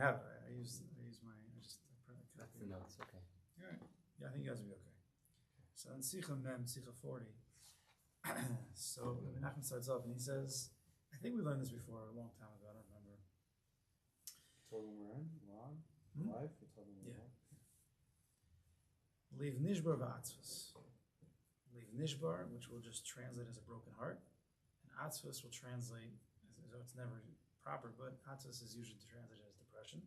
have it. I just printed a copy. No, it's okay. All right. Yeah, I think you guys will be okay. So in Sicha Mem, Sicha 40, so Rabbi Nachman starts off and he says, I think we learned this before a long time ago, I don't remember. Talking we're in? Long? Life? You're talking yeah. Leave Nishbar v'atzvus. Leave Nishbar, which will just translate as a broken heart, and atzvus will translate, so it's never proper, but atzvus is usually translated as depression.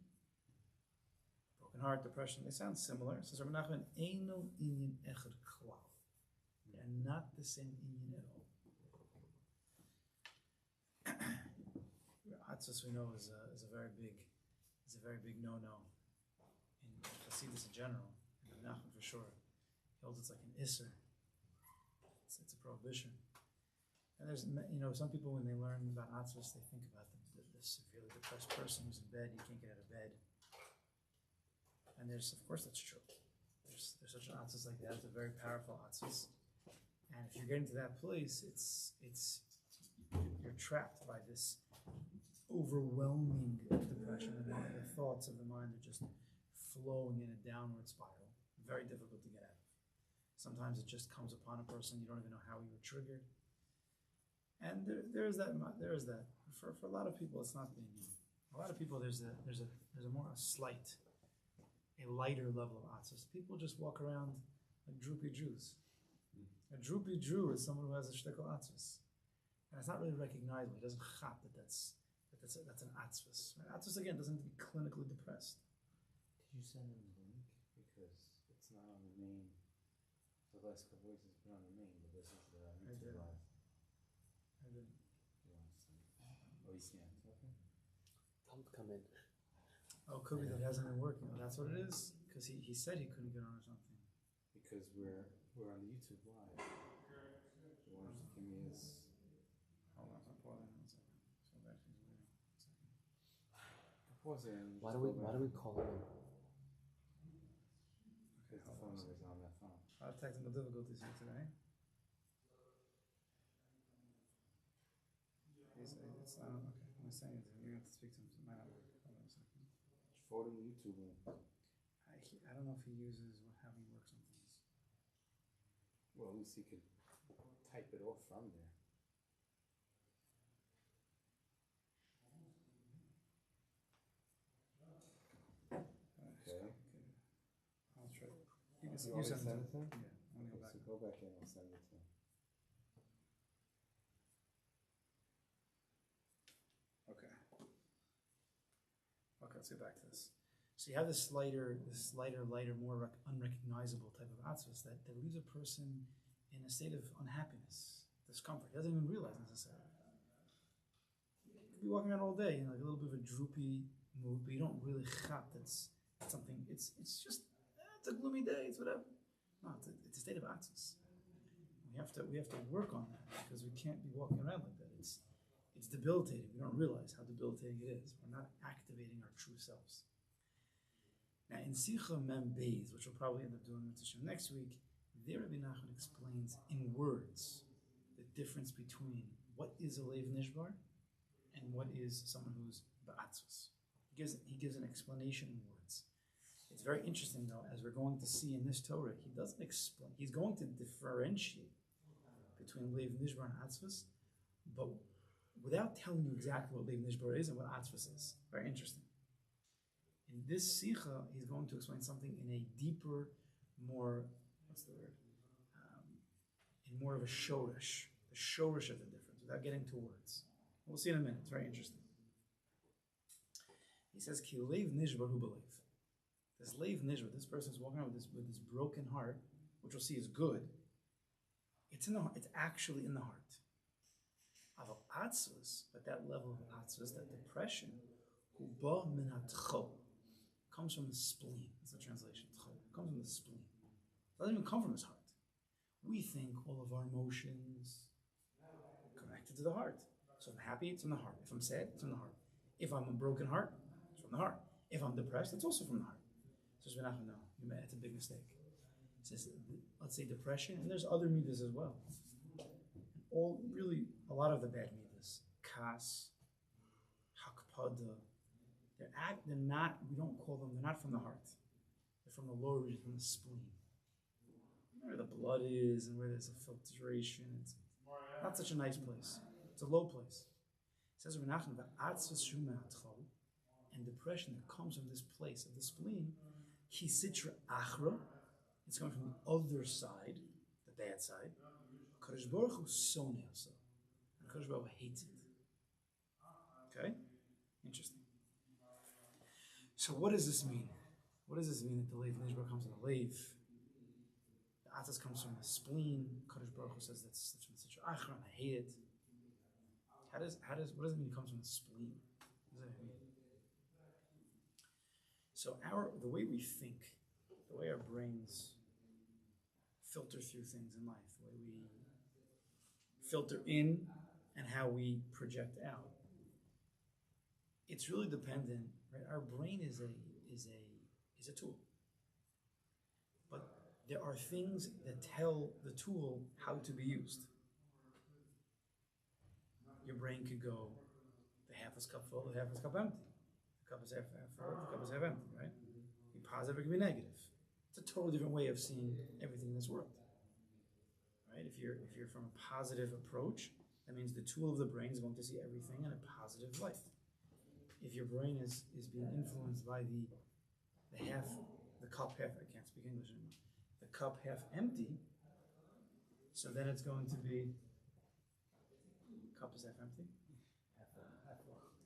Broken heart, depression, they sound similar. It says Rabbi Nachman, Eino inyan echad klal. They are not the same inyan at all. Atzvus, we know, is a very big no-no in Hasidus in general, and Rabbi Nachman for sure. He holds it's like an isser. It's a prohibition. And there's, some people when they learn about atzvus, they think about the severely depressed person who's in bed, he can't get out of bed. And there's, of course, that's true. There's such an atzvus like that. It's a very powerful atzvus. And if you're getting to that place, you're trapped by this overwhelming depression, and the thoughts of the mind are just flowing in a downward spiral. Very difficult to get out of. Sometimes it just comes upon a person, you don't even know how you were triggered. And there is that. For a lot of people, it's not being new. A lot of people, there's a lighter level of atzvus. People just walk around like droopy Jews. A droopy Jew is someone who has a shtickle atzvus. And it's not really recognizable. He doesn't chap that's an atzvus. Right? Atzvus, again, doesn't have to be clinically depressed. Did you send him the link? Because it's not on the main. The last couple weeks it's been on the main, but this is the YouTube live. I did. You want to send it? Oh, he scanned. Okay. Tell him to come in. Oh, could be that it hasn't been working. Oh, that's what it is? Because he said he couldn't get on or something. Because we're on the YouTube live. He wants to give me his. Hold on, I'm pausing. 1 second. So back to his video. 1 second. Pause it and Why do we call him in? Because the phone number is on that phone. A lot of technical difficulties here today. It's not okay. I'm saying it. You're going to have to speak to him. So it might not work. Hold on a second. Just forward him the YouTube link. I don't know if he uses how he works on things. Well, at least he could type it off from there. Okay. I'll try. You You send want me to it send it to him? Yeah, I'm going to go back. So go back in and send it to him. Okay. Okay, let's get back to this. So you have this lighter, more unrecognizable type of atzvus that leaves a person in a state of unhappiness, discomfort. He doesn't even realize necessarily. You could be walking around all day in like a little bit of a droopy mood, but you don't really chap that's something. It's just it's a gloomy day. It's whatever. No, it's a state of atzvus. We have to work on that because we can't be walking around like that. It's debilitating. We don't realize how debilitating it is. We're not activating our true selves. Now, in Sicha Mem Beis, which we'll probably end up doing next week, there Rabbi Nachman explains in words the difference between what is a Leiv Nishbar and what is someone who's Ba'atzvus. He gives an explanation in words. It's very interesting, though, as we're going to see in this Torah, he doesn't explain. He's going to differentiate between Leiv Nishbar and Atzvus, but without telling you exactly what Leiv Nishbar is and what Atzvus is. Very interesting. In this Sicha, he's going to explain something in a deeper, more, in more of a shorish, the shorish of the difference, without getting to words. We'll see in a minute. It's very interesting. He says, Ki leiv nishbar hu b'leiv. This leiv nishbar, this person is walking around with this broken heart, which we'll see is good. It's in the heart. It's actually in the heart. Aval atzvus, but that level of atzvus, that depression, hu ba min ha-tchol, comes from the spleen. That's the translation. Tchol comes from the spleen. It doesn't even come from his heart. We think all of our emotions connected to the heart. So if I'm happy, it's from the heart. If I'm sad, it's from the heart. If I'm a broken heart, it's from the heart. If I'm depressed, it's also from the heart. So no, it's a big mistake. It says, let's say depression, and there's other midas as well. A lot of the bad midas, kas, hakpada, They're not, we don't call them, they're not from the heart. They're from the lower region, from the spleen. Where the blood is and where there's a filtration. It's not such a nice place. It's a low place. It says Rabbi Nachman, and depression that comes from this place of the spleen, kisitra achra, it's coming from the other side, the bad side. Kodesh Baruch Hu soneh, and Kodesh Baruch Hu hates it. Okay? Interesting. So what does this mean? What does this mean that the Leiv Nishbar comes from the Leiv? The Atzas comes from the spleen. Kodesh Baruch Hu says that's from the Sitra Achra, and I hate it. What does it mean it comes from the spleen? What does that mean? So the way we think, the way our brains filter through things in life, the way we filter in and how we project out, it's really dependent, right? Our brain is a tool. But there are things that tell the tool how to be used. Your brain could go, the half is cup full, the half is cup empty. The cup is half full, the cup is half empty, right? It can be positive, it can be negative. It's a totally different way of seeing everything in this world. Right? If you're from a positive approach, that means the tool of the brain is going to see everything in a positive light. If your brain is being influenced by the cup half, I can't speak English anymore, the cup half empty, so then it's going to be, cup is half empty? Half full.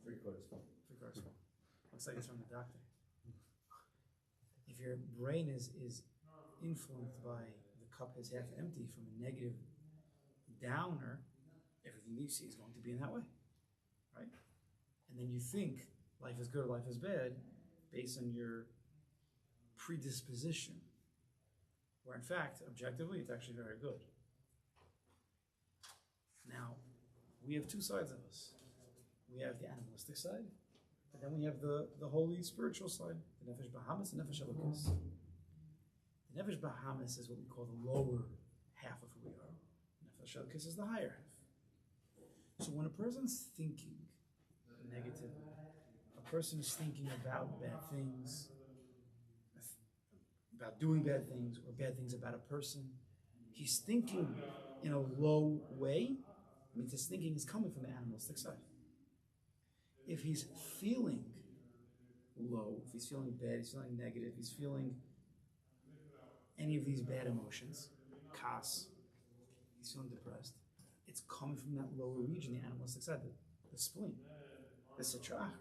3/4 full. 3/4 full. Looks like it's from the doctor. If your brain is influenced by the cup is half empty from a negative downer, everything you see is going to be in that way, right? And then you think life is good or life is bad based on your predisposition, where in fact, objectively, it's actually very good. Now, we have two sides of us. We have the animalistic side, but then we have the holy spiritual side, the Nefesh Bahamas and Nefesh Elokus. The Nefesh Bahamas is what we call the lower half of who we are. Nefesh Elokus is the higher half. So when a person's thinking negatively, a person is thinking about bad things, about doing bad things, or bad things about a person, he's thinking in a low way. I mean, his thinking is coming from the animalistic side. If he's feeling low, if he's feeling bad, he's feeling negative, he's feeling any of these bad emotions, kas, he's feeling depressed, it's coming from that lower region, the animalistic side, the spleen, the sitra.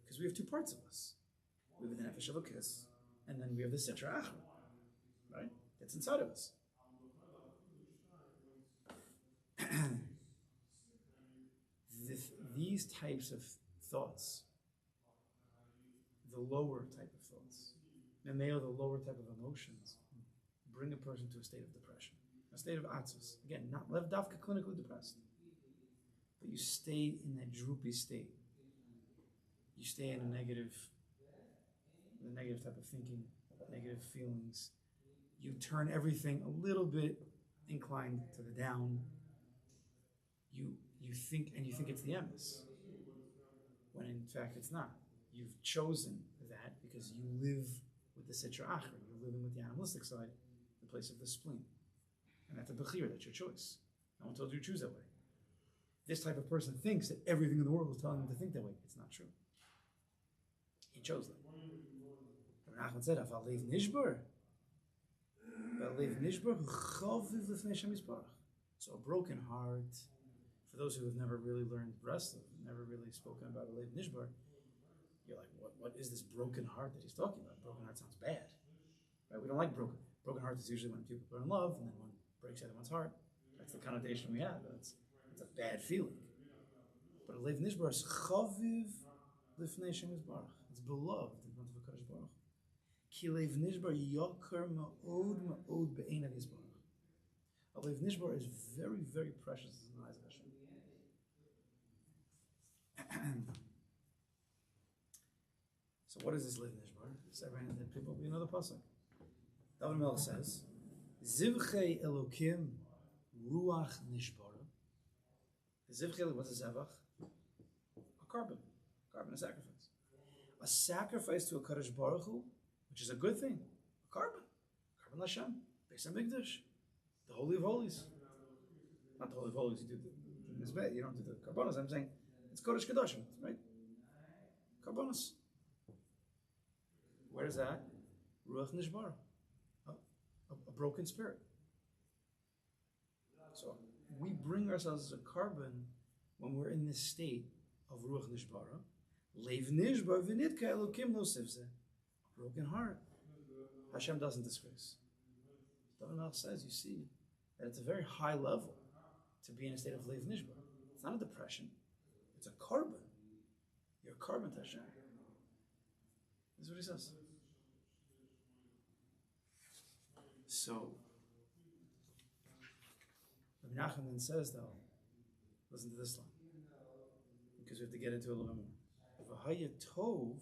Because we have two parts of us. We have the nefesh elokus, and then we have the sitra achra, right? It's inside of us. These types of thoughts, the lower type of thoughts, and they are the lower type of emotions, bring a person to a state of depression, a state of atzos. Again, not lev davka clinically depressed, but you stay in that droopy state. You stay in a negative type of thinking, negative feelings. You turn everything a little bit inclined to the down. You think it's the emes, when in fact it's not. You've chosen that because you live with the sitra achra. You're living with the animalistic side, the place of the spleen, and that's a bechira. That's your choice. No one told you to choose that way. This type of person thinks that everything in the world is telling him to think that way. It's not true. He chose that. Nachman said, "Aval leiv nishbar, leiv nishbar chaviv lifnei Hashem yisparach." So a broken heart. For those who have never really learned Breslov, never really spoken about a leiv nishbar, you're like, what is this broken heart that he's talking about? Broken heart sounds bad, right? We don't like broken. Broken heart is usually when people are in love and then one breaks the other one's heart. That's the connotation we have. It's a bad feeling. But a leiv nishbar is chaviv lifnei Hashem yisparach. It's beloved in front of the Kodesh Baruch. Ki leiv nishbar yakar ma'od ma'od be'einav yisparach. A leiv nishbar is very, very precious in the eyes of Hashem. So what is this leiv nishbar? We know the pasuk. David Melech says, "Zivchei Elokim ruach nishbara." Zivchei, what's a zevach? A carbon, a sacrifice. a sacrifice to a Kodesh Baruch Hu, which is a good thing, a carbon Hashem, Beis HaMikdash, the Holy of Holies. Not the Holy of Holies, you do the Mizbeh, you don't do the Karbonos. I'm saying it's Kodesh Kedoshim, right? Karbonos. Where is that? Ruach Nishbar, a broken spirit. So we bring ourselves as a carbon when we're in this state of Ruach Nishbara. Leiv Nishbar v'nitka Elokim lo sivzeh. A broken heart. Hashem doesn't disgrace. David says, you see, that it's a very high level to be in a state of Leiv Nishbar. It's not a depression. It's a carbon. You're a carbon to Hashem. This is what he says. So, Rabbi Nachman then says, though, listen to this line, because we have to get into it a little bit more. V'haya tov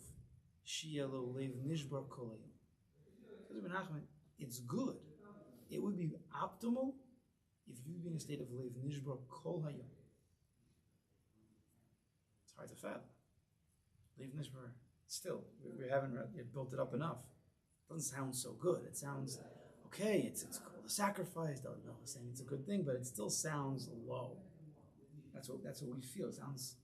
shi'elo leiv nishbar kol hayom. Because Rabbi Nachman, it's good. It would be optimal if you'd be in a state of leiv nishbar kol hayom. It's hard to fathom. Leiv nishbar, still, we haven't yet built it up enough. It doesn't sound so good. It sounds okay, it's called a sacrifice. Don't know, saying it's a good thing, but it still sounds low. That's what we feel. It sounds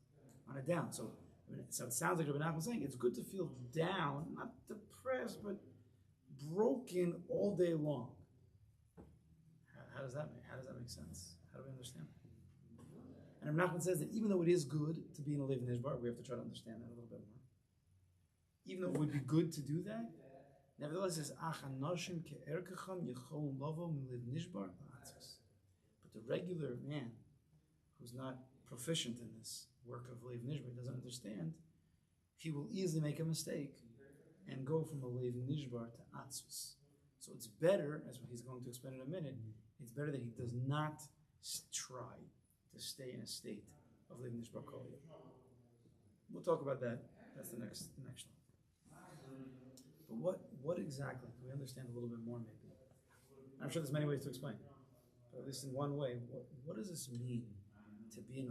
on a down. So it sounds like Rabbi Nachman saying it's good to feel down, not depressed, but broken all day long. How does that make sense? How do we understand that? And Rabbi Nachman says that even though it is good to be in a Leiv Nishbar, we have to try to understand that a little bit more. Even though it would be good to do that, nevertheless, it says, but the regular man who's not proficient in this work of Leiv Nishbar, doesn't understand, he will easily make a mistake and go from a Leiv Nishbar to Atzus. So it's better, as he's going to explain in a minute, it's better that he does not try to stay in a state of Leiv Nishbar Kol Hayom. We'll talk about that. That's the next one. But what exactly, can we understand a little bit more maybe? I'm sure there's many ways to explain, but at least in one way, what does this mean to be in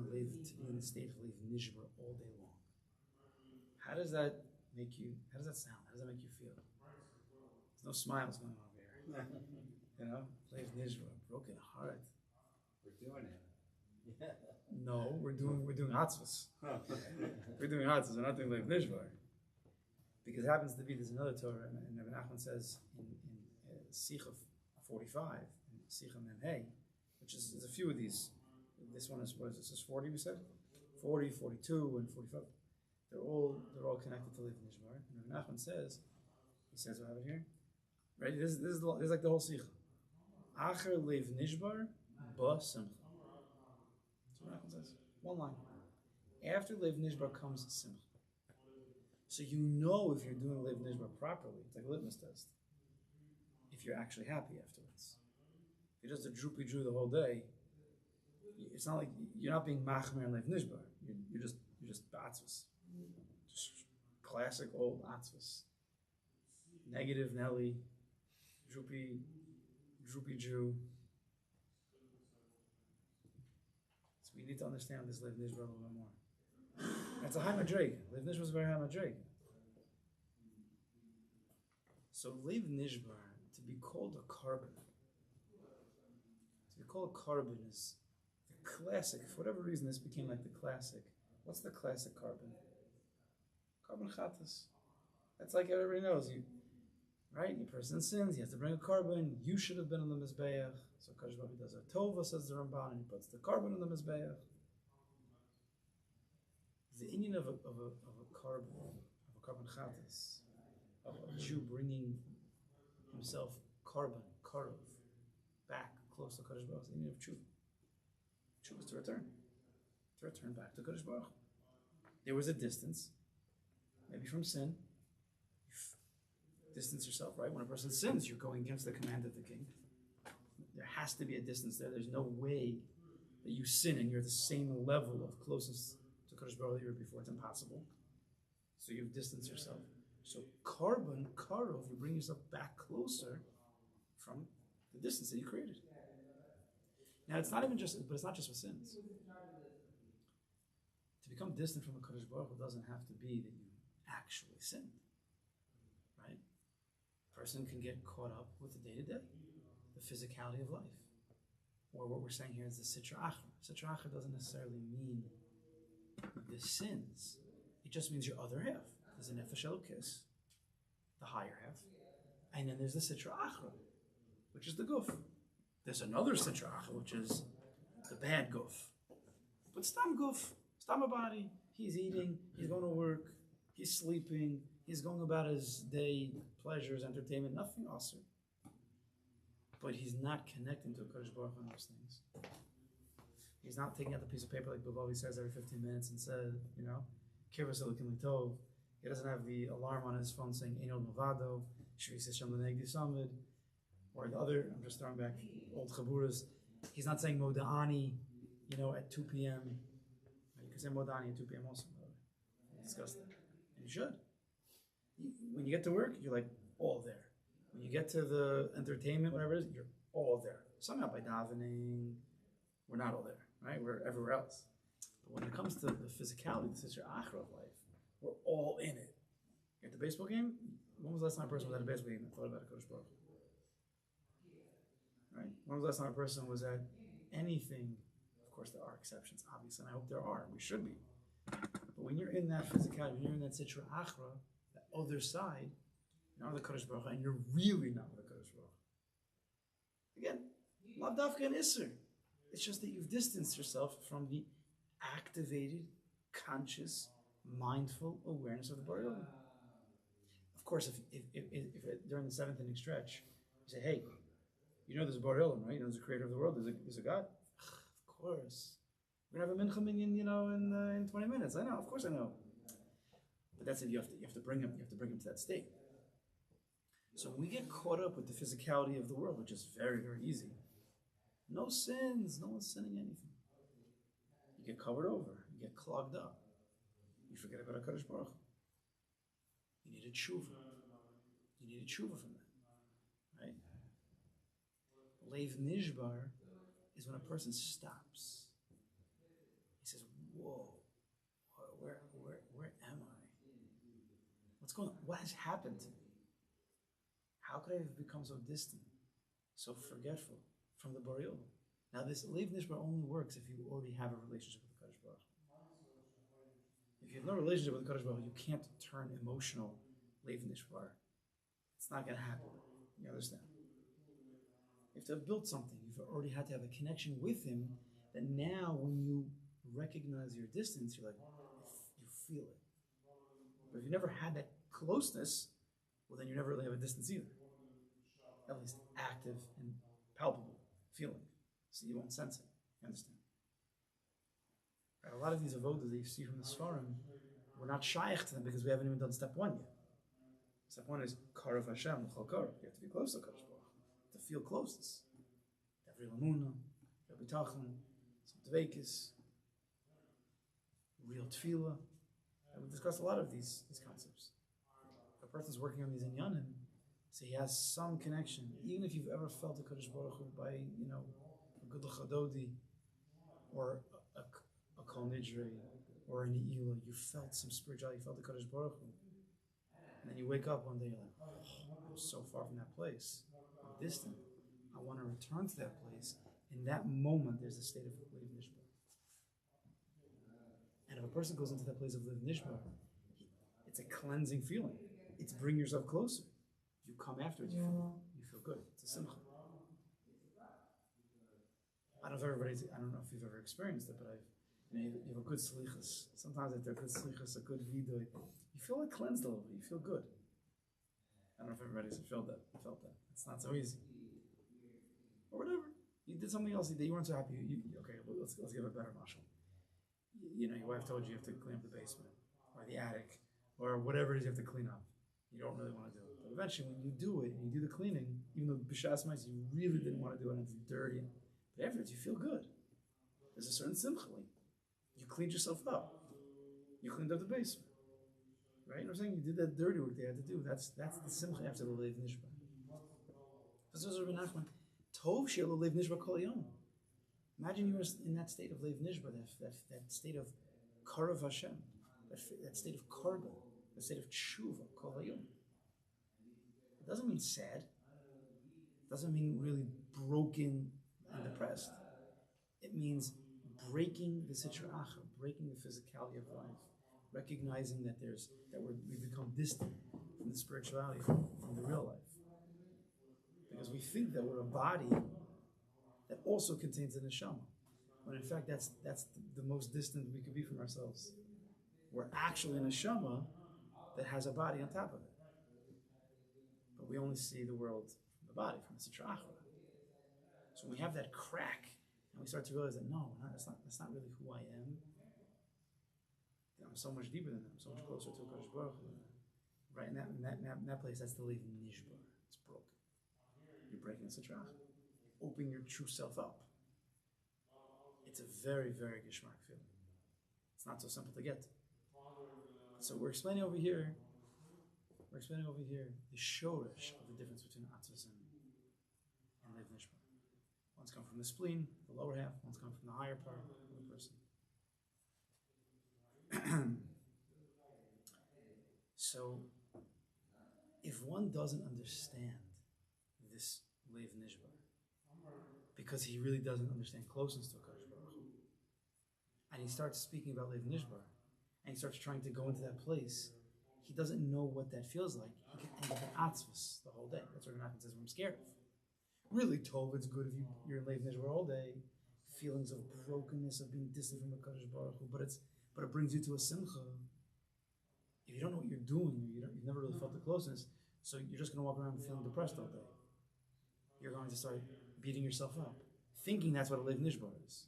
a state of Leiv Nishbar all day long? How does that sound? How does that make you feel? There's no smiles going on over here. You know? Leiv Nishbar, broken heart. We're doing it. Yeah. No, we're doing Hatzvos. We're doing Hatzvos, we're not doing Leiv Nishbar. Because it happens to be, there's another Torah, and Rabbi Nachman says in Sichos 45, in Sichos Memhei, which is there's a few of these. This one is, what is this? Is 40 we said? 40, 42, and 45. They're all connected to Leiv Nishbar. And Rabbi Nachman says, I have it here. Right? This is like the whole Sicha. Acher Leiv Nishbar ba simcha. That's what Nachman says. One line. After Leiv Nishbar comes simcha. So you know if you're doing Leiv Nishbar properly. It's like a litmus test. If you're actually happy afterwards. If you're just a droopy Jew the whole day, it's not like you're not being machmer and Leiv Nishbar. You're just atzvus. Just classic old atzvus. Negative Nelly, droopy Jew. So we need to understand this Leiv Nishbar a little bit more. That's a high madrega. Leiv Nishbar is a very high madrega. So Leiv Nishbar, to be called a carbon, is the classic. For whatever reason, this became like the classic. What's the classic carbon? Carbon chatas. That's like everybody knows. Right? Your person sins, he has to bring a carbon. You should have been on the Mizbeach. So Kodesh Rabbi does a tova, says the Ramban, and he puts the carbon on the Mizbeach. The Indian of a carbon chatas, of a Jew bringing himself carbon, karov, back close to Kodesh Baruch, the Indian of Tshuva. Tshuva is to return back to Kodesh Baruch. There was a distance, maybe from sin. Distance yourself, right? When a person sins, you're going against the command of the king. There has to be a distance there. There's no way that you sin and you're at the same level of closeness to Kodesh Baruch that you were before. It's impossible. So you've distanced yourself. So carbon, karov, you bring yourself back closer from the distance that you created. Now it's not just for sins. To become distant from the Kodesh Baruch doesn't have to be that you actually sinned, right? A person can get caught up with the day-to-day, the physicality of life. Or what we're saying here is the Sitra Achra. Sitra Achra doesn't necessarily mean the sins. It just means your other half. There's a Nefesh Elokis, the higher half, and then there's the Sitra Achra, which is the Guf. There's another Sitra Achra, which is the bad Guf. But Stam Guf, Stam a body, he's eating, he's going to work, he's sleeping, he's going about his day, pleasures, entertainment, nothing awesome. But he's not connecting to a Kodesh Baruch Hu on those things. He's not taking out the piece of paper like Bavavi says every 15 minutes and said, Kirvas Elokim Litov. He doesn't have the alarm on his phone saying Einol Movado, Shvi Sishem Lenegdi Samid, or the other, I'm just throwing back old Chaburas. He's not saying Moda'ani, at 2 p.m. You can say Moda'ani at 2 p.m. also. Discuss that. And you should. When you get to work, you're like all there. When you get to the entertainment, whatever it is, you're all there. Somehow by davening, we're not all there, right? We're everywhere else. But when it comes to the physicality, this is your achra of life, we're all in it. You at the baseball game, when was the last time a person was at a baseball game and thought about a Kodesh Baruch Hu? Right? When was the last time a person was at anything? Of course, there are exceptions, obviously, and I hope there are. We should be. But when you're in that physicality, when you're in that Sitra Achra, that other side, you're not with the Kodesh Baruch Hu, and you're really not with the Kodesh Baruch Hu. Again, Lav Dafka and Isser. It's just that you've distanced yourself from the activated, conscious, mindful awareness of the Baruch Hu. Of course, if during the 7th inning stretch, you say, hey, there's a Baruch Hu, right? There's a creator of the world, there's a God. Of course. We're going to have a mincha minyan, in 20 minutes. I know, of course I know. But that's it, you have to bring him to that state. So when we get caught up with the physicality of the world, which is very, very easy, no sins, no one's sinning anything. You get covered over, you get clogged up. You forget about HaKadosh Baruch Hu. You need a tshuva. You need a tshuva from that, right? Leiv Nishbar is when a person stops. He says, whoa, where am I? What's going on? What has happened to me? How could I have become so distant, so forgetful from the Baruch Hu? Now this Leiv Nishbar only works if you already have a relationship with the Kodesh Baruch Hu. If you have no relationship with the Kodesh Baruch Hu, you can't turn emotional Leiv Nishbar. It's not going to happen. You understand? You have to have built something. You've already had to have a connection with him that now when you recognize your distance, you're like, you feel it. But if you never had that closeness, well then you never really have a distance either. At least active and palpable feeling. So you won't sense it. You understand? Right? A lot of these avodas that you see from the Sfarim, we're not shaykh to them because we haven't even done step 1 yet. Step 1 is Karav Hashem, L'chol Karav. You have to be close to Kodesh Baruch Hu, to feel closeness. Every Lamuna, Rabbi Tachan, some Dveikis, real Tefillah. And we've discussed a lot of these concepts. If a person's working on these inyanim, so he has some connection. Even if you've ever felt a Kodesh Baruch Hu by, a good L'chadodi, or a Kol Nidre, or an Aish, you felt some spirituality, you felt the Kodesh Baruch Hu. And then you wake up one day, you're like, I'm so far from that place. I'm distant. I want to return to that place. In that moment, there's a state of Leiv Nishbar. And if a person goes into that place of Leiv Nishbar, it's a cleansing feeling. It's bring yourself closer. You come afterwards, you feel good. It's a simcha. I don't know if you've ever experienced it, but you have a good slichas. Sometimes after a good slichas, a good vidoy, you feel like cleansed a little bit. You feel good. I don't know if everybody's felt that. It's not so easy. Or whatever. You did something else that you weren't so happy. Okay, well, let's give a better mashal. Your wife told you have to clean up the basement or the attic or whatever it is you have to clean up. You don't really want to do it. But eventually, when you do it and you do the cleaning, even though b'shas mice you really didn't want to do it and it's dirty, but afterwards you feel good. There's a certain simcha. You cleaned yourself up. You cleaned up the basement. Right? You know what I'm saying? You did that dirty work they had to do. That's the simcha after the Leiv Nishbar. This is Rabbi Nachman. Tov she'lo Leiv Nishbar kol yom. Imagine you were in that state of Leiv Nishbar, that state of Karav Hashem, that state of Karban, a state of tshuva, kol hayom. It doesn't mean sad. It doesn't mean really broken and depressed. It means breaking the sitra achra, breaking the physicality of life, recognizing that we've become distant from the spirituality, from the real life. Because we think that we're a body that also contains a neshama, when in fact that's the most distant we could be from ourselves. We're actually a neshama that has a body on top of it. But we only see the world from the body, from the sitra achra. So when we have that crack, and we start to realize that that's not really who I am. I'm so much deeper than that. I'm so much closer to Kodesh Baruch Hu. Right in that place, that's the lev nishbar. It's broken. You're breaking the sitra achra. Opening your true self up. It's a very, very geshmak feeling. It's not so simple to get to. So we're explaining over here the shoresh of the difference between atzvus and lev nishbar. One's come from the spleen, the lower half. One's come from the higher part of the person. So, if one doesn't understand this lev nishbar, because he really doesn't understand closeness to Kodesh Baruch Hu, and he starts speaking about lev nishbar, and he starts trying to go into that place, he doesn't know what that feels like. He can end up in atzvus the whole day. That's what Nachman says, I'm scared of. Really, Tov, it's good if you're in lev nishbar all day, feelings of brokenness, of being distant from the Kodesh Baruch Hu, but it brings you to a simcha. If you don't know what you're doing, you've never really felt the closeness, so you're just going to walk around feeling depressed all day. You're going to start beating yourself up, thinking that's what a lev nishbar is.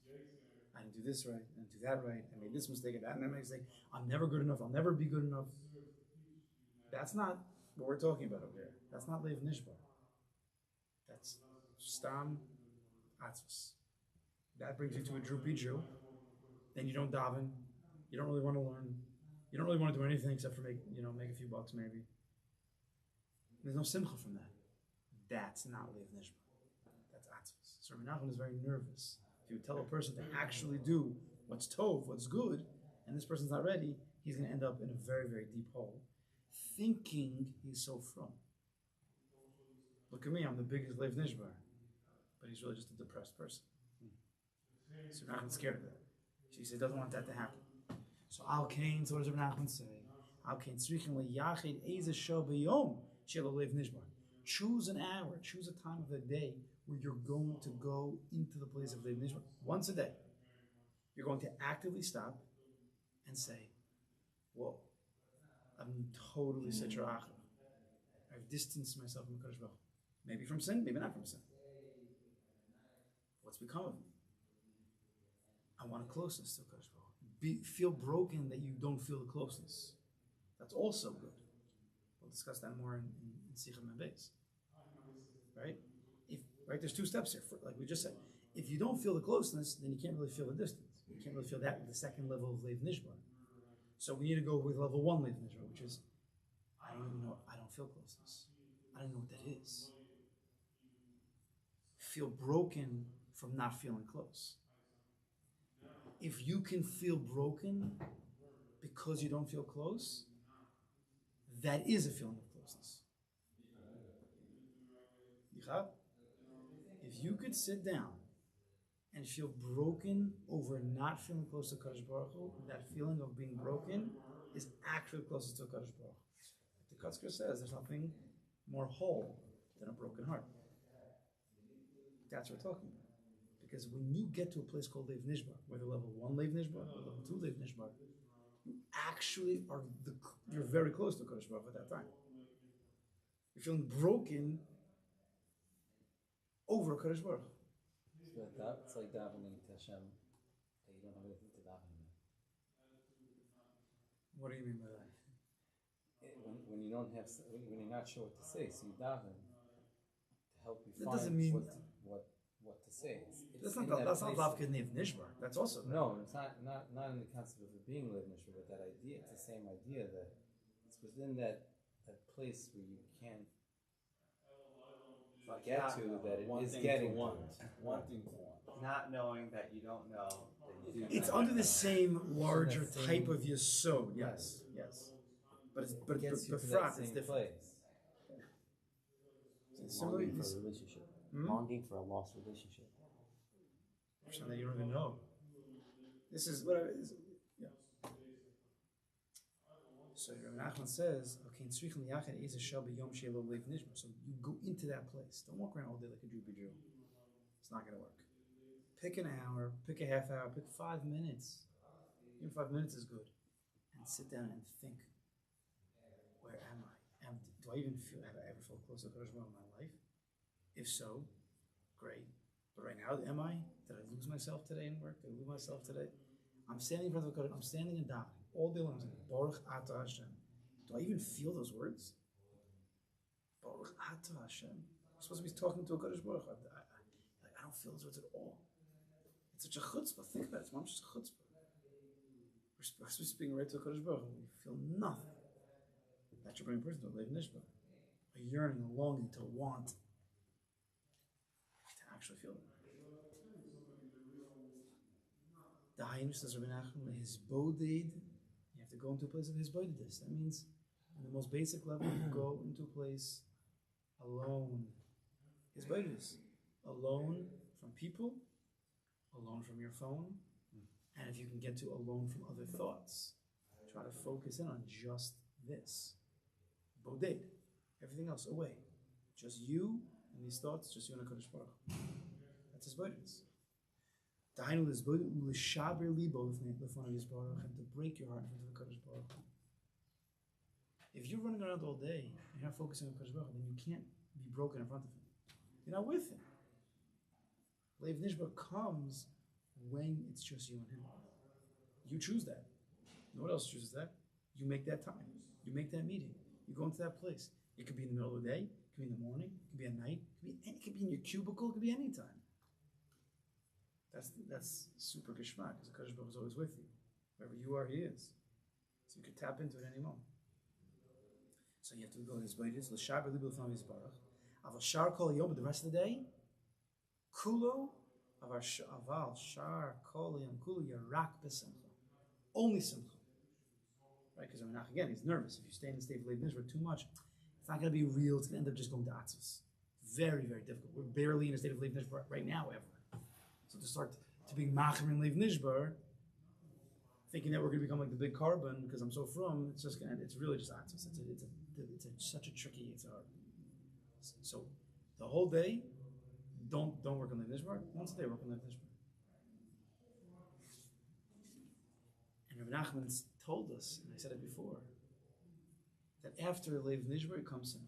I didn't do this right, I didn't do that right, I made this mistake, and that mistake. I'm never good enough, I'll never be good enough. That's not what we're talking about over here. That's not lev nishbar. That's stam atzvus. That brings you to a droopy Jew. Then you don't daven. You don't really want to learn. You don't really want to do anything except for make a few bucks maybe. There's no simcha from that. That's not lev nishbar. That's atzvus. So Rabbi Nachman is very nervous. If you tell a person to actually do what's tov, what's good, and this person's not ready, he's going to end up in a very, very deep hole, thinking he's so from. Look at me, I'm the biggest lev nishbar. But he's really just a depressed person. So Rabbi Nachman's scared of that. She said, doesn't want that to happen. So Al Kain, so what does Rabbi Nachman say? Al Kain, tzrichen leyachid eze shel b'yom shel lev nishbar. Choose an hour, choose a time of the day where you're going to go into the place of lev nishbar. Once a day. You're going to actively stop and say, whoa, I'm totally sitra achra. I've distanced myself from Kodesh Baruch Hu. Maybe from sin, maybe not from sin. What's become of me? I want a closeness to Kodesh Baruch Hu. Feel broken that you don't feel the closeness. That's also good. We'll discuss that more in Sichos Haran Sicha. Right? There's two steps here. Like we just said, if you don't feel the closeness, then you can't really feel the distance. You can't really feel that the second level of lev nishbar. So we need to go with level 1 lev nishbar, which is I don't feel closeness. I don't know what that is. Feel broken from not feeling close. If you can feel broken because you don't feel close, that is a feeling of closeness. If you could sit down and feel broken over not feeling close to Kodesh Baruch Hu, that feeling of being broken is actually closest to Kodesh Baruch Hu. The Kotzker says there's nothing more whole than a broken heart. That's what we're talking about. Because when you get to a place called lev nishbar, whether level 1 lev nishbar or level 2 lev nishbar, you actually you're very close to Kodesh Baruch Hu at that time. You're feeling broken over Kodesh Baruch Hu. So it's like davening to Hashem that you don't have anything to daven about. What do you mean by that? When you don't have, when you're not sure what to say, so you daven to help you That find doesn't mean what to say. That's not Lavka Nev Nishbar. That's also no. It's not in the concept of it being liv nishbar, but that idea. It's the same idea that it's within that place where you can't get to that it is getting wanting to want, not knowing that you don't know that you do. It's under the same larger type of yesod. Yes. But it's gets you to frat, that it's same different. place. Similarly, Longing for a relationship. Longing for a lost relationship. Something that you don't even know. This is what yeah. So Nachman says, okay, so you go into that place. Don't walk around all day like a droopy Jew. It's not going to work. Pick an hour, pick a half hour, pick 5 minutes. Even 5 minutes is good. And sit down and think, where am I? Do I even have I ever felt close to Kodesh in my life? If so, great. But right now, am I? Did I lose myself today in work? Did I lose myself today? I'm standing in front of the Kodesh. I'm standing in davening all day long. I'm saying, Baruch Atah Hashem. Do I even feel those words? Baruch Atah Hashem. I'm supposed to be talking to a Kodesh Baruch. I don't feel those words at all. It's such a chutzpah. Think about it. It's just a chutzpah. We're supposed to be speaking right to a Kodesh Baruch. We feel nothing. That should bring a person to a Leiv Nishba. A yearning, a longing to want to actually feel it. The Hainu says Rabbi Nachman, his boded, you have to go into a place of his bodedness. That means, on the most basic level, you go into a place alone. His bodedness. Alone from people, alone from your phone, and if you can get to alone from other thoughts, try to focus in on just this. Boded. Everything else away. Just you and these thoughts, just you and HaKadosh Baruch Hu. That's his bodedness. Dahainu l'shaber libo l'fanav Yisbarach, and to break your heart in front of the Kodesh Baruch Hu. If you're running around all day and you're not focusing on Kodesh Baruch Hu, then you can't be broken in front of him. You're not with him. Leiv Nishba comes when it's just you and him. You choose that. No one else chooses that. You make that time. You make that meeting. You go into that place. It could be in the middle of the day. It could be in the morning. It could be at night. It could be in your cubicle. It could be any time. That's super geshmak, because the Kodesh Baruch Hu is always with you. Wherever you are, he is. So you could tap into it any moment. So you have to go to his bodedness. L'shaber libo l'fanav Yisbarach. Aval shar kol yom, but the rest of the day, kulo aval shar kol yom kulo yarak b'simcha. Only simcha. Right? Because again, he's nervous. If you stay in the state of Leiv Nishba too much, it's not going to be real. It's going to end up just going to atzvus. Very, very difficult. We're barely in a state of Leiv Nishba right now, ever. So to start to be Moharan in Leiv Nishba, thinking that we're going to become like the big carbon because I'm so frum, it's really just atzvus. It's such a tricky, it's hard. So the whole day, don't work on Leiv Nishba. Once a day, work on Leiv Nishba. And Rabbi Nachman told us, and I said it before, that after Leiv Nishba comes Simcha.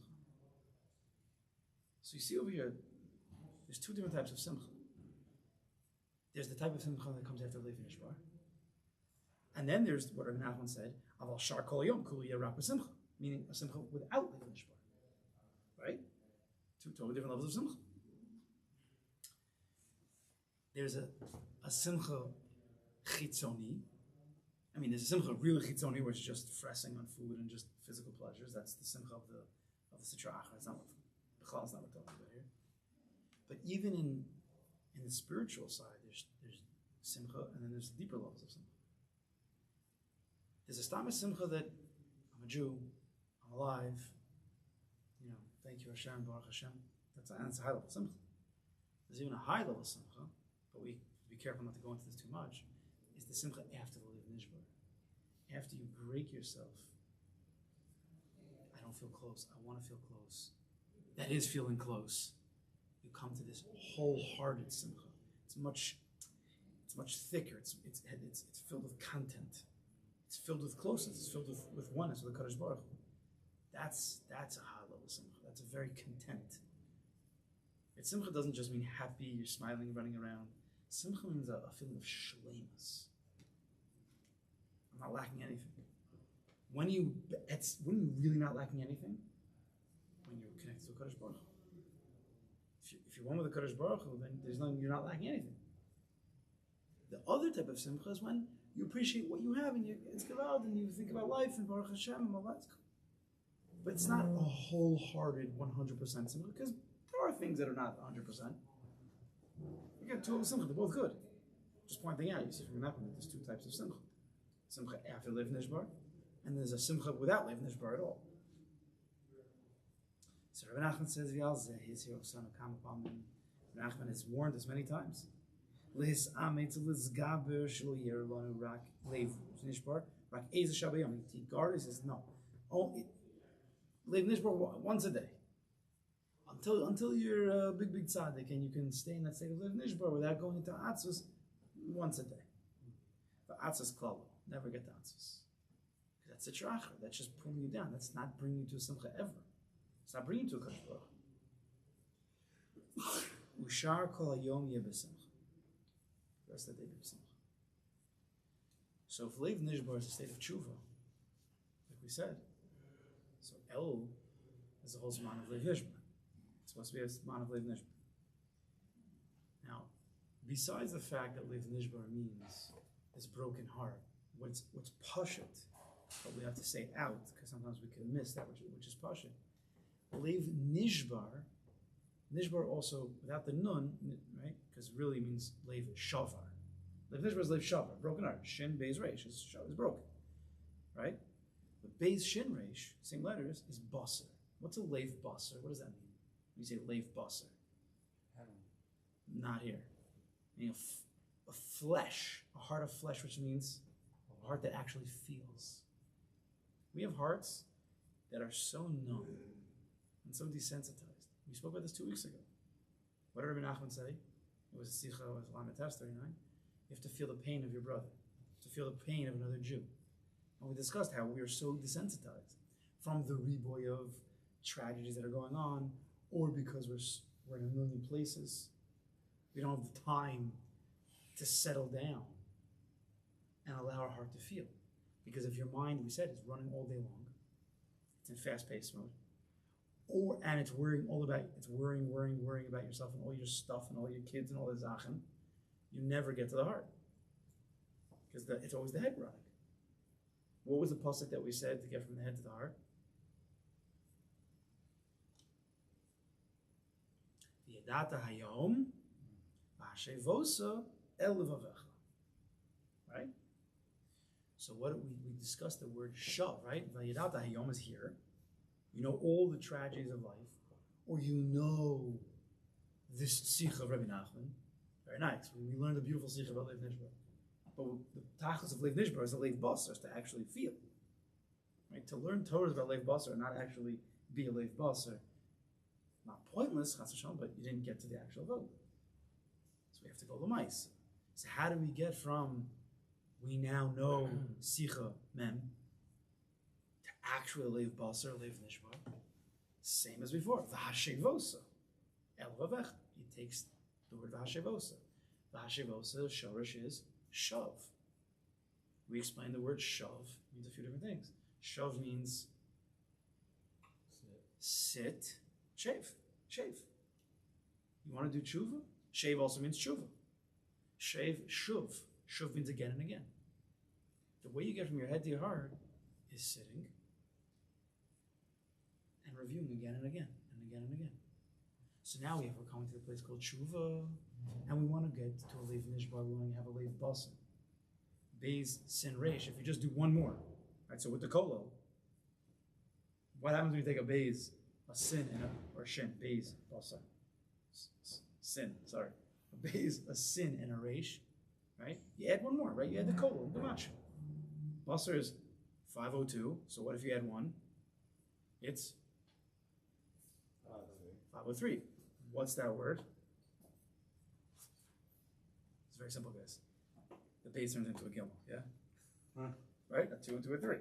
So you see over here, there's two different types of Simcha. There's the type of Simcha that comes after Leiv Nishba. And then there's what Rabbi Nachman said, Aval Shar Kol Yom Kuli Yarak B'Simcha, meaning a Simcha without Leiv Nishba. Right? Two totally different levels of Simcha. There's a Simcha Chitzoni. I mean, there's a Simcha really Chitzoni where it's just fressing on food and just physical pleasures. That's the Simcha of the Sitra Achra. It's not what we're talking about here. But even in the spiritual side, there's Simcha, and then there's deeper levels of Simcha. There's a Stama Simcha that I'm a Jew, I'm alive, thank you Hashem, Baruch Hashem. That's a high level Simcha. There's even a high level Simcha, but we be careful not to go into this too much, is the Simcha after the Leiv Nishba. After you break yourself, I don't feel close, I want to feel close. That is feeling close. You come to this wholehearted Simcha. It's much thicker, it's filled with content. It's filled with closeness, it's filled with oneness with the Kodesh Baruch Hu. That's a high level Simcha. That's a very content. But Simcha doesn't just mean happy, you're smiling, running around. Simcha means a feeling of shleimus. I'm not lacking anything. When you're really not lacking anything, when you're connected to the Kodesh Baruch Hu. If you're one with the Kodesh Baruch Hu, then you're not lacking anything. The other type of Simcha is when you appreciate what you have and it's gewalt, and you think about life and Baruch Hashem and all that. But it's not a wholehearted 100% Simcha, because there are things that are not 100%. You got two levels of Simcha, they're both good. Just pointing out, you see from Nachman that there's two types of Simcha. Simcha after Leiv Nishba, And there's a simcha without Lev Nishbar at all. So Rabbi Nachman says, Sichos Haran Sicha. Nachman has warned us many times. He says, no. Lev Nishbar once a day. Until you're a big tzaddik and you can stay in that state of Lev Nishbar without going into Atzos once a day. The Atzos klalo. Never get to Atzos. That's a tracher. That's just pulling you down. That's not bringing you to a simcha ever. It's not bringing you to a Kodesh Baruch. Ushar kol hayom yeh b'simcha. The rest of the day be b'simcha. So if Lev Nishbar is a state of tshuva, like we said, so El is the whole zman of Lev Nishbar. It's supposed to be a zman of Lev Nishbar. Now, besides the fact that Lev Nishbar means this broken heart, what's pashut, but we have to say out, because sometimes we can miss that which is pashut. Lev Nishbar also, without the nun, right? Because really means Lev Shavar. Lev Nishbar is Lev Shavar, broken heart. Shin, Beis, Reish is broken, right? But Beis, Shin, Reish, same letters, is Basar. What's a Lev Basar? What does that mean? When you say Lev Basar? Not here. Meaning a flesh, a heart of flesh, which means a heart that actually feels. We have hearts that are so numb and so desensitized. We spoke about this 2 weeks ago. What did Rabbi Nachman say? It was a Sicha of Lamed Tes 39. You have to feel the pain of your brother, to feel the pain of another Jew. And we discussed how we are so desensitized from the riboy of tragedies that are going on, or because we're in a million places. We don't have the time to settle down and allow our heart to feel. Because if your mind, we said, is running all day long, it's in fast-paced mode, and it's worrying about yourself and all your stuff and all your kids and all the zachen, you never get to the heart. Because it's always the head running. What was the pasuk that we said to get from the head to the heart? V'yadata hayom v'hashevosa el levavecha. Right? So what we discussed the word shav, right? V'yadata hayom is here. You know all the tragedies of life, or you know this Sicha of Rabbi Nachman. Very nice. We learned a beautiful Sicha about Lev Nishbar. But the tachlis of Lev Nishbar is a Lev Basar, to actually feel. Right? To learn Torah about Lev Basar, not actually be a Lev Basar. Not pointless, chas v'shalom, but you didn't get to the actual vote. So we have to go l'mais. So how do we get from we now know Sicha Mem actually Lev Basar, Lev Nishbar? Same as before. V'hashevosa. El vavech. He takes the word v'hashevosa. V'hashevosa, shorish is shav. We explained the word shav means a few different things. Shav means sit, shave. You want to do tshuva? Shave also means tshuva. Shave, shuv. Shuv means again and again. The way you get from your head to your heart is sitting and reviewing again and again and again and again. So now we're coming to a place called tshuva, and we want to get to a Lev Nishbar. We want to have a Lev Basar. Beis, Sin, Reish. If you just do one more, right? So with the kolo, what happens when you take a Beis, a Sin, or a Shin? Beis, Basar. Sin, sorry. A Beis, a Sin, and a Reish, right? You add one more, right? You add the kolo, the match. Basar is 502, so what if you add one? It's 503. What's that word? It's very simple, guys. The base turns into a gimel, yeah? Right? A 2 into a 3.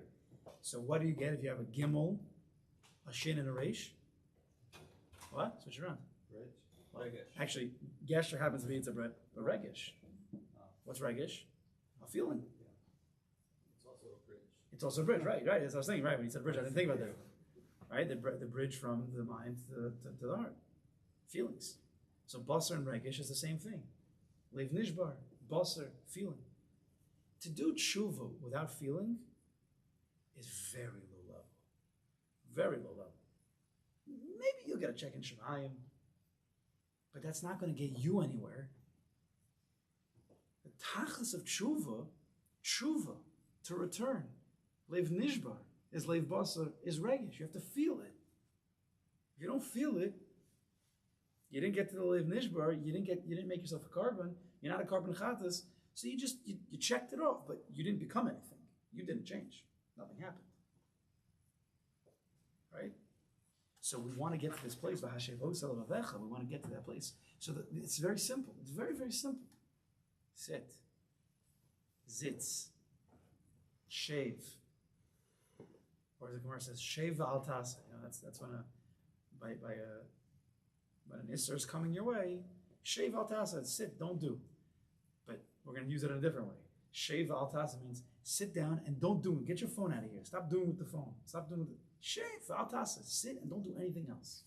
So what do you get if you have a gimel, a shin, and a reish? What? Switch around. Well, actually, gesher happens to be it's a regish. What's regish? A feeling. It's also a bridge, right? That's what I was saying, right? When you said bridge, I didn't think about that. Right? The bridge from the mind to the heart. Feelings. So basar and regish is the same thing. Lev Nishbar, basar, feeling. To do tshuva without feeling is very low level. Very low level. Maybe you'll get a check in Shemayim, but that's not going to get you anywhere. The tachlis of tshuva, to return, Leiv nishbar is leiv basar is regish. You have to feel it. If you don't feel it, you didn't get to the leiv nishbar. You didn't make yourself a carbon. You're not a carbon chatas. So you checked it off, but you didn't become anything. You didn't change. Nothing happened. Right? So we want to get to this place. We want to get to that place. So it's very simple. It's very, very simple. Sit. Zitz. Shave. Or as the Gemara says, shave v'al tasa. That's when when an Isser is coming your way, shave al tasa, sit, don't do. But we're going to use it in a different way. Shave al tasa means sit down and don't do it. Get your phone out of here. Stop doing with the phone. Stop doing with it. Shave al tasa, sit and don't do anything else.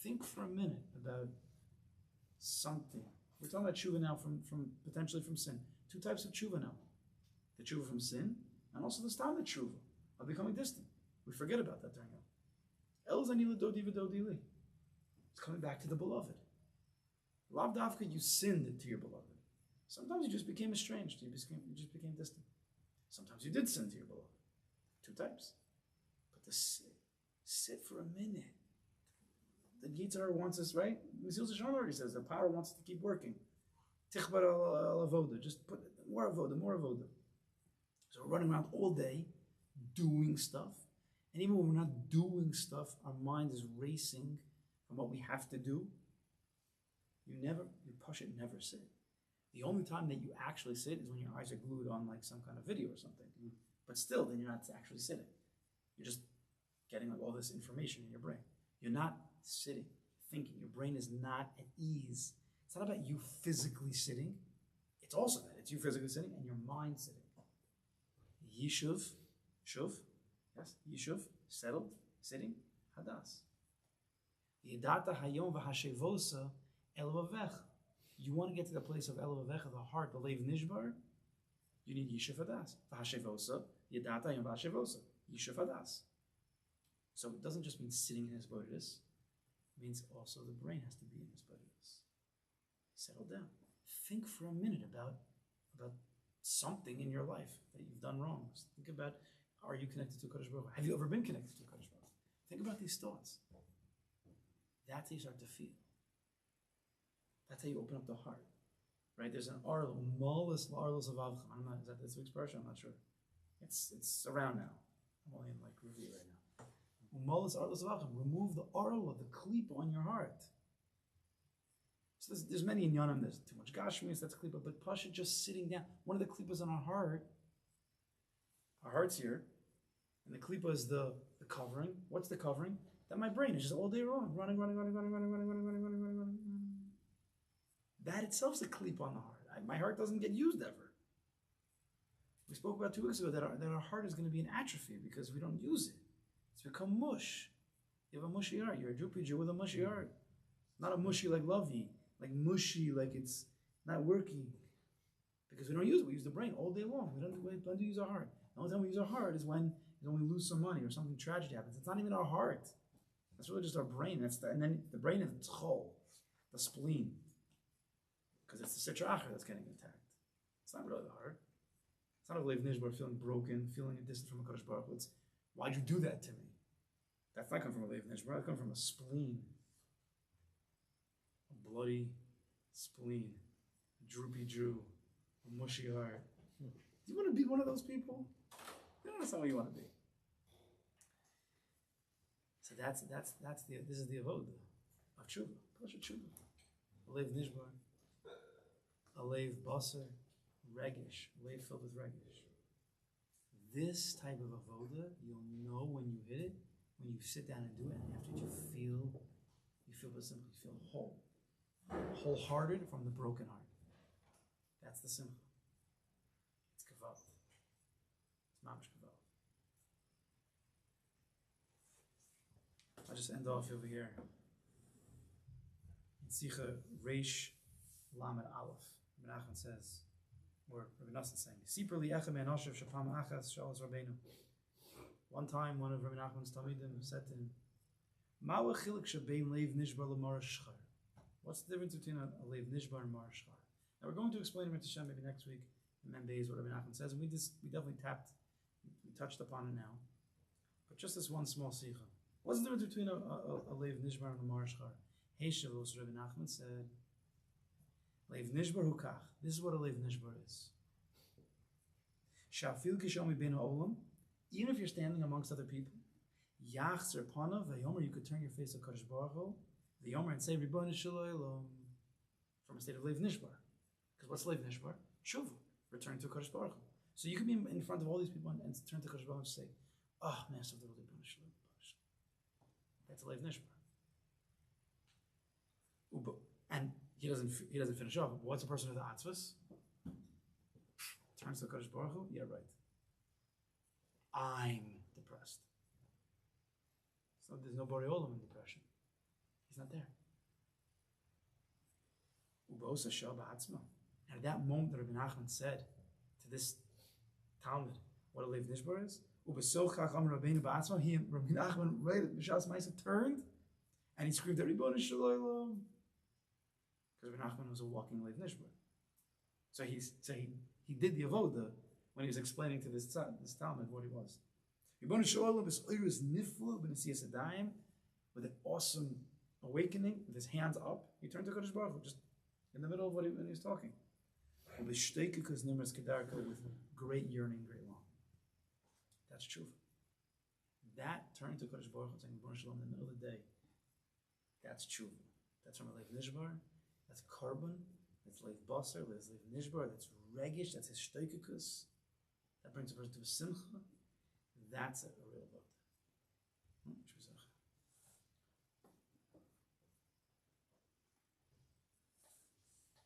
Think for a minute about something. We're talking about tshuva now from potentially from sin. Two types of tshuva now. The tshuva from sin and also the stam tshuva of becoming distant. We forget about that during El zanila dodi v'dodi. It's coming back to the beloved. Lav davka, you sinned to your beloved. Sometimes you just became estranged. You just became distant. Sometimes you did sin to your beloved. Two types. But to sit for a minute. The Yitzhar wants us, right? Sichos Haran already says the power wants us to keep working. Tichbar al avoda. Just put more avoda, more avoda. So we're running around all day doing stuff. And even when we're not doing stuff, our mind is racing from what we have to do. You push it, never sit. The only time that you actually sit is when your eyes are glued on like some kind of video or something. But still, then you're not actually sitting. You're just getting like all this information in your brain. You're not sitting, thinking. Your brain is not at ease. It's not about you physically sitting. It's also that. It's you physically sitting and your mind sitting. Yishuv, shuv, yes, yishuv, settled, sitting, hadas. Yedata hayom v'hashevosa el vavecha. You want to get to the place of el vavecha, the heart, the leiv nishbar, you need yishuv hadas. V'hashevosa, yedata hayom v'hashevosa, yishuv hadas. So it doesn't just mean sitting in his bodhidus, it means also the brain has to be in his bodhidus. Settle down. Think for a minute about something in your life that you've done wrong. Think about, are you connected to Kodesh Baruch Hu? Have you ever been connected to Kodesh Baruch Hu? Think about these thoughts. That's how you start to feel. That's how you open up the heart. Right? There's an arlo, malas arlos of avcham. I don't know, is that this expression? I'm not sure. It's around now. I'm only in like review right now. Malas arlos of avcham. Remove the arlo, the klipa on your heart. So there's many in Yanam. There's too much gashmius, that's klipa. But pasha just sitting down. One of the klipas on our heart's here, and the klipa is the covering. What's the covering? That my brain is just all day long, running. That itself is a klipa on the heart. My heart doesn't get used ever. We spoke about 2 weeks ago that our heart is going to be in atrophy because we don't use it. It's become mush. You have a mushy heart. You're a droopy Jew with a mushy heart. Not a mushy like lovey. Like mushy, like it's not working. Because we don't use it. We use the brain all day long. We don't use our heart. The only time we use our heart is when we lose some money or something tragedy happens. It's not even our heart. That's really just our brain. And then the brain is the tzchol, the spleen. Because it's the sitra achra that's getting attacked. It's not really the heart. It's not a leiv nishbar, feeling broken, feeling distant from a Kodesh Baruch Hu. It's, why'd you do that to me? That's not coming from a leiv nishbar. That comes from a spleen. Bloody spleen, a droopy Jew, a mushy heart. Do you want to be one of those people? No, that's not what you want to be. So this is the avoda of tshuva. Pasha tshuva. Alev nishbar, alev basar, regish, alev filled with regish. This type of avoda, you'll know when you hit it, when you sit down and do it, and after you feel simply feel whole. Wholehearted from the broken heart. That's the simcha. It's kavod. It's mamish kavod. I'll just end off over here. In Sicha Reish Lamed Aleph, Nachman says, or Rabbi Nassan saying, "Sipur li echem enoshev shapam achas shalos Rabbeinu." One time, one of Rabbi Nachman's talmidim said to him, "Ma'u chilik shebein leiv nishbar l'mar shchar." What's the difference between a leiv nishbar and mar shchar? Now we're going to explain it to Shem maybe next week in Membeis what Rabbi Nachman says, and we definitely tapped touched upon it now, but just this one small sicha. What's the difference between a leiv nishbar and a marshchar? Aish, Rebbe Nachman said, leiv nishbar hukach. This is what a leiv nishbar is. Shafil kishomi ben ha'olam. Even if you're standing amongst other people, yachzer panav v'yomer, you could turn your face to Kodesh Baruch Hu, v'yomer, and say Ribbon Shalom from a state of leiv nishbar. Because what's leiv nishbar? Shuvu, return to Kodesh Baruch Hu. So you could be in front of all these people and turn to Kodesh Baruch Hu and say, "Oh, Master of the Ribbon Shalom." That's a leiv nishbar. And he doesn't finish off. What's a person with the atzvus? Turns to Kodesh Baruch Hu. Yeah, right. I'm depressed. So there's no Borei Olam in depression. He's not there. And at that moment, the Rabbi Nachman said to this Talmud, what a leiv nishbar is. Rabbi Nachman right at B'shas Ma'aseh turned and he screamed at Ribbon Shalom. Because Rabbi Nachman was a walking leiv nishbar. So he did the avoda when he was explaining to this Talmud what he was. Ribbon Shalom is oirus niflu b'nesiyas adayim, with an awesome awakening, with his hands up. He turned to Kodesh Baruch Hu, just in the middle of when he was talking. With great yearning, great long. That's true. That turn to Kodesh Baruch Hu, saying Ribbon Shalom in the middle of the day, that's true. That's from a leiv nishbar. That's carbon. That's leiv basar. That's leiv nishbar. That's regish. That's his shteikikus. That brings a person to a simcha. That's a real vote.